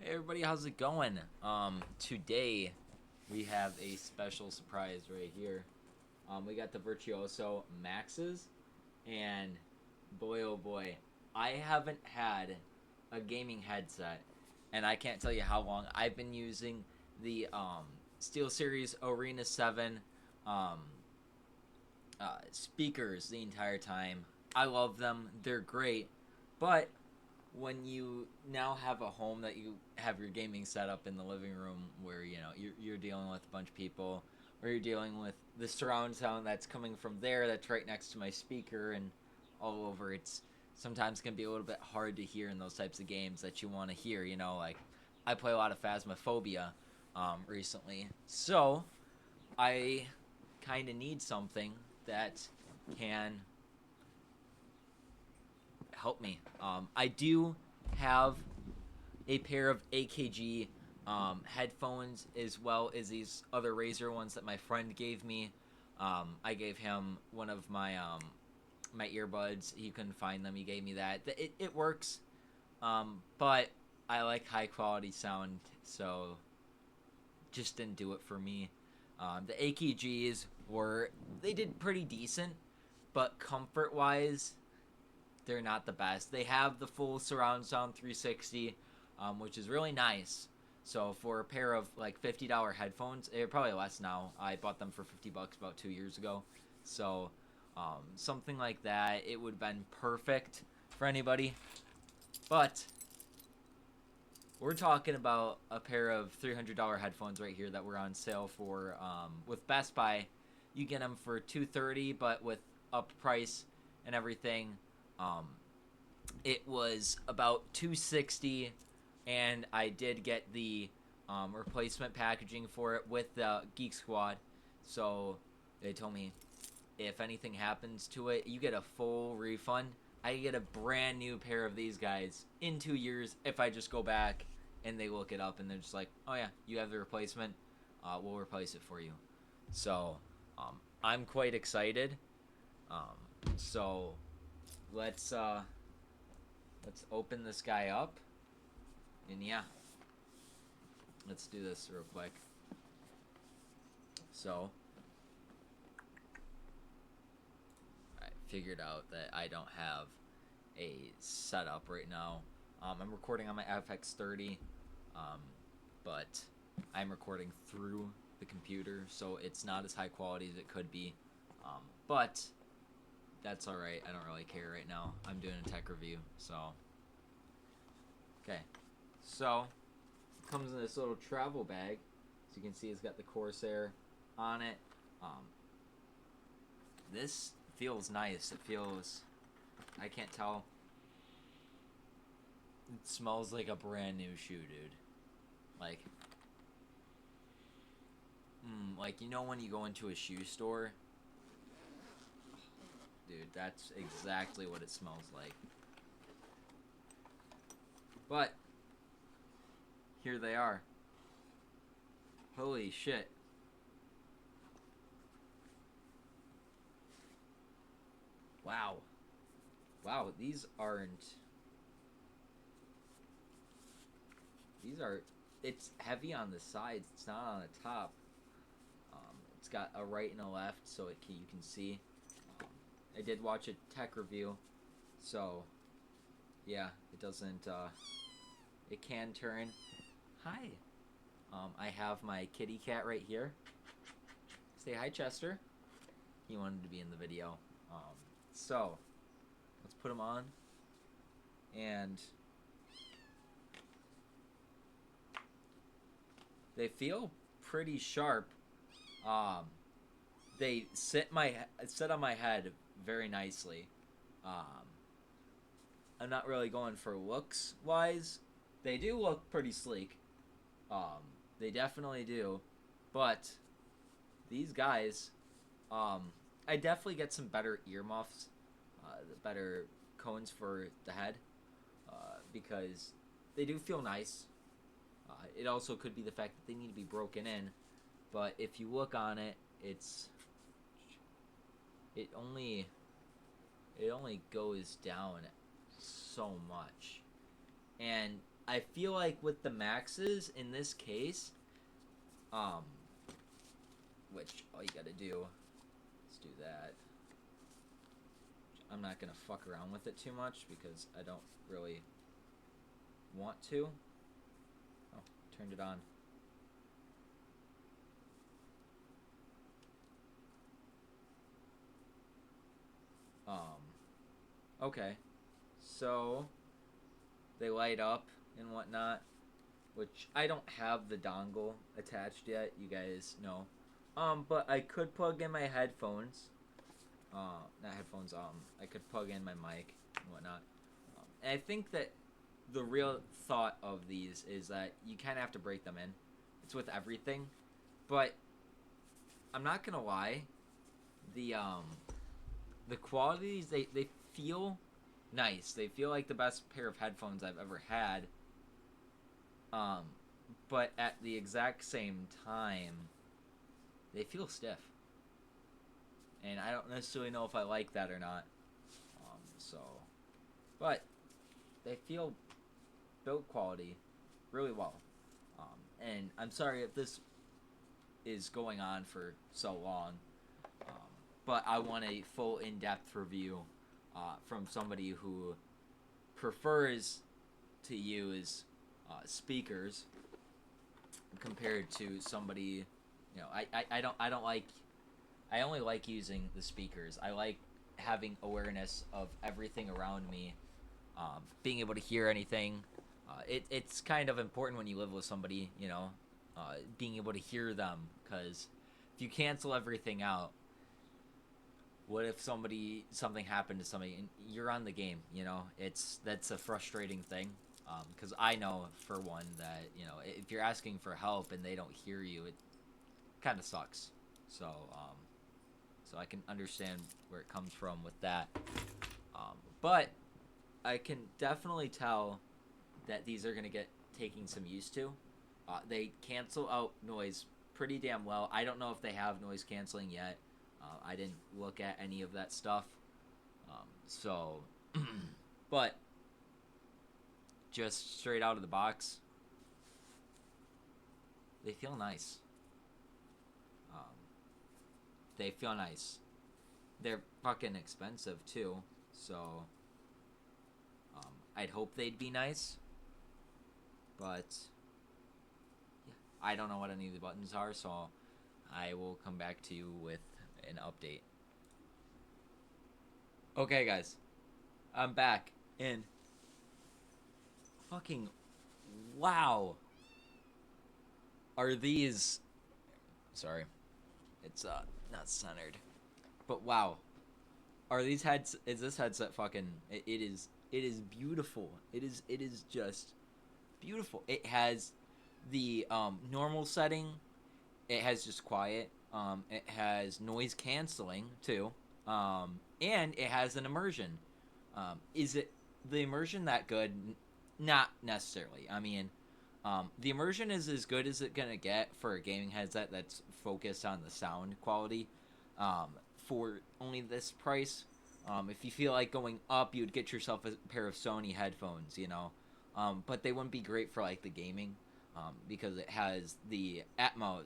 Hey everybody, how's it going? Today we have a special surprise right here. We got the Virtuoso Maxes, and boy oh boy, I haven't had a gaming headset, and I can't tell you how long. I've been using the SteelSeries Arena 7 um, speakers the entire time. I love them, they're great, but when you now have a home that you have your gaming setup in the living room where you're dealing with a bunch of people, or you're dealing with the surround sound that's coming from there that's right next to my speaker and all over, it's sometimes can be a little bit hard to hear in those types of games that you want to hear. Like I play a lot of Phasmophobia recently, so I kind of need something that can help me. I do have a pair of AKG headphones, as well as these other Razer ones that my friend gave me. I gave him one of my earbuds. He couldn't find them. He gave me that. It works, but I like high quality sound, so just didn't do it for me. The AKGs they did pretty decent, but comfort wise, they're not the best. They have the full surround sound 360, which is really nice. So for a pair of like $50 headphones, they're probably less now. I bought them for $50 about 2 years ago. So something like that, it would have been perfect for anybody. But we're talking about a pair of $300 headphones right here that were on sale for with Best Buy. You get them for $230, but with up price and everything, um, it was about $260, and I did get the replacement packaging for it with the Geek Squad. So they told me if anything happens to it, you get a full refund. I get a brand new pair of these guys in 2 years if I just go back and they look it up and they're just like, oh yeah, you have the replacement. We'll replace it for you. So I'm quite excited. So let's open this guy up, and yeah, let's do this real quick. So I figured out that I don't have a setup right now. I'm recording on my FX30, but I'm recording through the computer, so it's not as high quality as it could be. But that's alright. I don't really care right now. I'm doing a tech review, so. Okay. So, it comes in this little travel bag. As you can see, it's got the Corsair on it. This feels nice. It feels, I can't tell. It smells like a brand new shoe, dude. Like when you go into a shoe store? Dude, that's exactly what it smells like. But here they are. Holy shit. Wow. Wow, these are, it's heavy on the sides, it's not on the top. It's got a right and a left, so you can see. I did watch a tech review, so yeah, it doesn't, it can turn. Hi. I have my kitty cat right here. Say hi, Chester. He wanted to be in the video. So, let's put him on. And they feel pretty sharp. They sit on my head very nicely. I'm not really going for looks wise. They do look pretty sleek. They definitely do. But these guys, I definitely get some better earmuffs, better cones for the head, because they do feel nice. It also could be the fact that they need to be broken in, but if you look on it, it only goes down so much, and I feel like with the Maxes in this case, um, which all you gotta do is do that. I'm not gonna fuck around with it too much because I don't really want to. Oh, turned it on. Okay. So they light up and whatnot, which I don't have the dongle attached yet. You guys know. But I could plug in my headphones. Not headphones. I could plug in my mic and whatnot. And I think that the real thought of these is that you kind of have to break them in. It's with everything, but I'm not gonna lie. The the qualities they feel nice. They feel like the best pair of headphones I've ever had. Um, but at the exact same time, they feel stiff, and I don't necessarily know if I like that or not. So, but they feel build quality really well. And I'm sorry if this is going on for so long, um, but I want a full in-depth review from somebody who prefers to use speakers compared to somebody. I don't like. I only like using the speakers. I like having awareness of everything around me, being able to hear anything. It's kind of important when you live with somebody, being able to hear them, because if you cancel everything out, what if something happened to somebody and you're on the game? That's a frustrating thing, because I know for one that if you're asking for help and they don't hear you, it kind of sucks. So I can understand where it comes from with that. But I can definitely tell that these are going to get taking some used to. They cancel out noise pretty damn well. I don't know if they have noise canceling yet. I didn't look at any of that stuff. But just straight out of the box, they feel nice. They feel nice. They're fucking expensive too, so I'd hope they'd be nice. But yeah, I don't know what any of the buttons are, so I will come back to you with an update. Okay, guys, I'm back, and fucking wow, are these? Sorry, it's not centered, but wow, are these heads? Is this headset fucking? It is. It is beautiful. It is just beautiful. It has the normal setting. It has just quiet. It has noise canceling too, and it has an immersion. Is it the immersion that good? Not necessarily. I mean, the immersion is as good as it's gonna get for a gaming headset that's focused on the sound quality. For only this price, if you feel like going up, you'd get yourself a pair of Sony headphones. But they wouldn't be great for like the gaming, because it has the Atmos,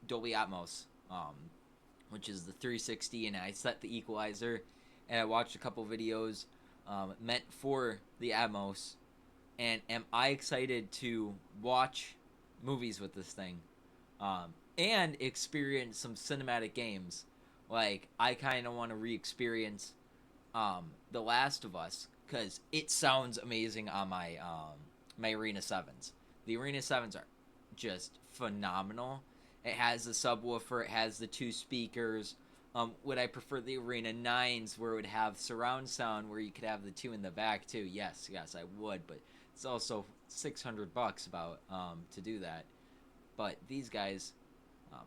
Dolby Atmos, which is the 360, and I set the equalizer, and I watched a couple videos meant for the Atmos, and am I excited to watch movies with this thing, and experience some cinematic games. Like, I kind of want to re-experience The Last of Us, because it sounds amazing on my Arena 7s. The Arena 7s are just phenomenal. It has the subwoofer, it has the two speakers. Would I prefer the Arena 9s where it would have surround sound where you could have the two in the back too? Yes, I would, but it's also $600 about to do that. But these guys,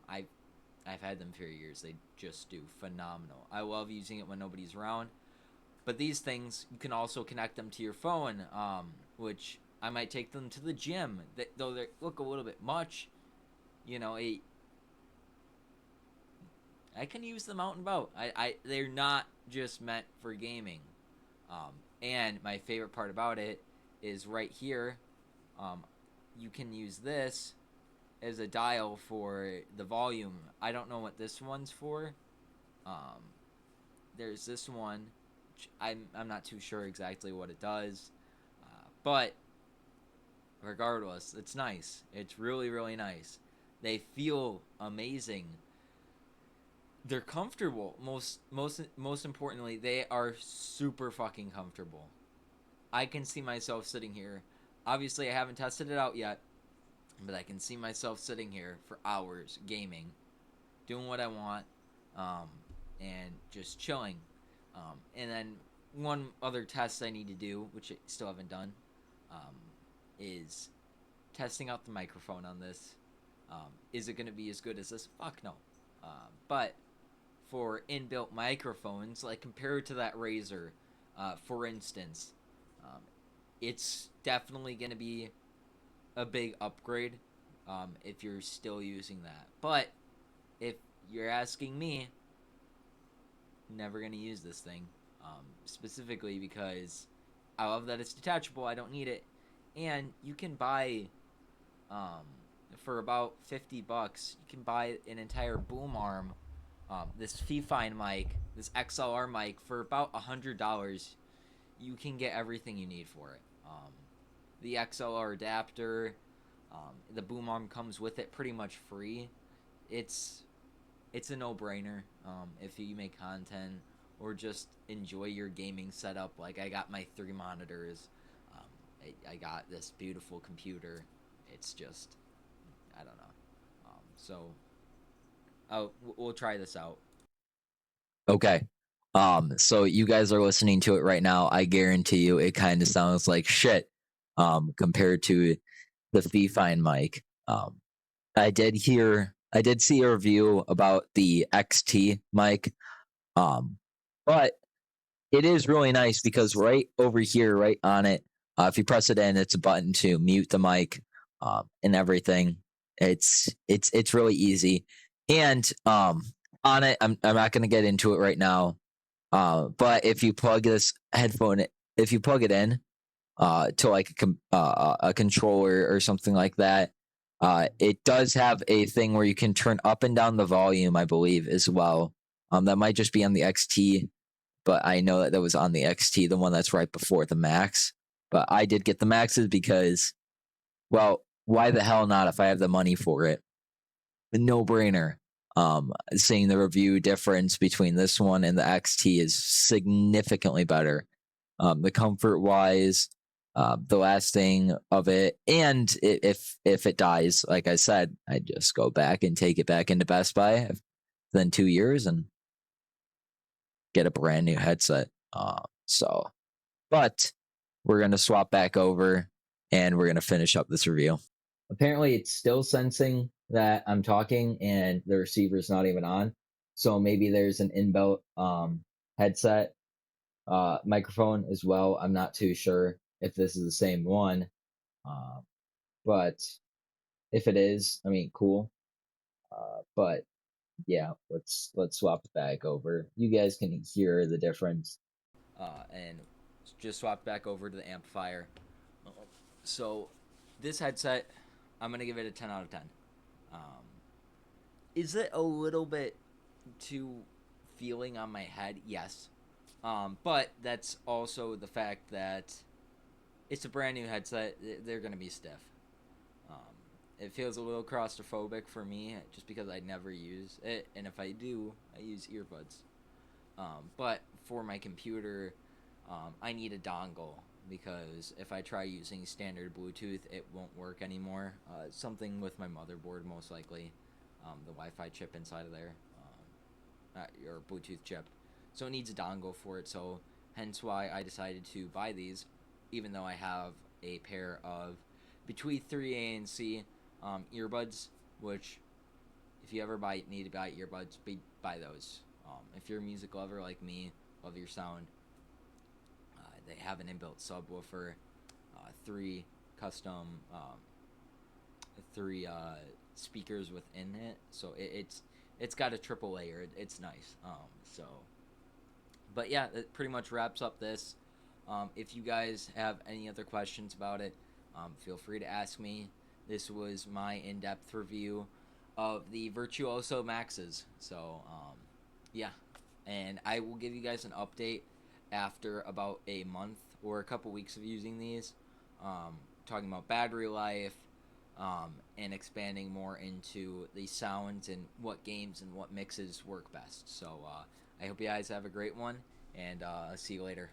I've had them for years. They just do phenomenal. I love using it when nobody's around. But these things, you can also connect them to your phone, which I might take them to the gym. Though they look a little bit much, I can use them out and about. They're not just meant for gaming. And my favorite part about it is right here. Um, you can use this as a dial for the volume. I don't know what this one's for. Um, there's this one. I'm not too sure exactly what it does, but regardless, it's nice. It's really really nice. They feel amazing. They're comfortable. Most importantly, they are super fucking comfortable. I can see myself sitting here. Obviously, I haven't tested it out yet, but I can see myself sitting here for hours gaming, doing what I want, um, and just chilling. And then one other test I need to do, which I still haven't done, um, is testing out the microphone on this. Is it going to be as good as this? Fuck no. But for inbuilt microphones, like compared to that Razer, for instance, um, it's definitely going to be a big upgrade if you're still using that. But if you're asking me, never going to use this thing, specifically because I love that it's detachable. I don't need it, and you can buy um, for about $50. You can buy an entire boom arm, this Fifine mic, this XLR mic for about $100. You can get everything you need for it. The XLR adapter, the boom arm comes with it pretty much free. It's it's a no-brainer if you make content or just enjoy your gaming setup. Like I got my 3 monitors. Um, I got this beautiful computer. It's just I don't know. So we'll try this out. Okay. So you guys are listening to it right now. I guarantee you it kind of sounds like shit compared to the Fifine mic. I did see a review about the XT mic. Um, but it is really nice because right over here, right on it, if you press it in, it's a button to mute the mic and everything. It's really easy. And on it, I'm not going to get into it right now. But if you plug this headphone, if you plug it in to like a controller or something like that, it does have a thing where you can turn up and down the volume, I believe, as well. That might just be on the XT, but I know that that was on the XT, the one that's right before the Max. But I did get the Maxes because, well, why the hell not if I have the money for it? No brainer. Seeing the review difference between this one and the XT is significantly better. The comfort wise, the lasting of it, and if it dies, like I said, I just go back and take it back into Best Buy within 2 years and get a brand new headset. So, but we're gonna swap back over and we're gonna finish up this review. Apparently, it's still sensing that I'm talking and the receiver's not even on. So maybe there's an inbuilt headset microphone as well. I'm not too sure if this is the same one, uh, but if it is, I mean, cool. But yeah, let's swap it back over. You guys can hear the difference. And just swapped back over to the amplifier. So this headset, I'm gonna give it a 10 out of 10. Um, is it a little bit too feeling on my head? Yes. But that's also the fact that it's a brand new headset. They're gonna be stiff. Um, it feels a little claustrophobic for me just because I never use it, and if I do, I use earbuds. But for my computer, I need a dongle because if I try using standard Bluetooth, it won't work anymore. Something with my motherboard, most likely, the Wi-Fi chip inside of there, or Bluetooth chip. So it needs a dongle for it. So hence why I decided to buy these, even though I have a pair of between 3A and C earbuds, which if you ever need to buy earbuds, buy those. If you're a music lover like me, love your sound, they have an inbuilt subwoofer, three custom, three speakers within it, so it's got a triple layer. It's nice. But yeah, that pretty much wraps up this. If you guys have any other questions about it, Feel free to ask me. This was my in-depth review of the Virtuoso Maxes. So, yeah. And I will give you guys an update after about a month or a couple weeks of using these. Talking about battery life, and expanding more into the sounds and what games and what mixes work best. So I hope you guys have a great one, and see you later.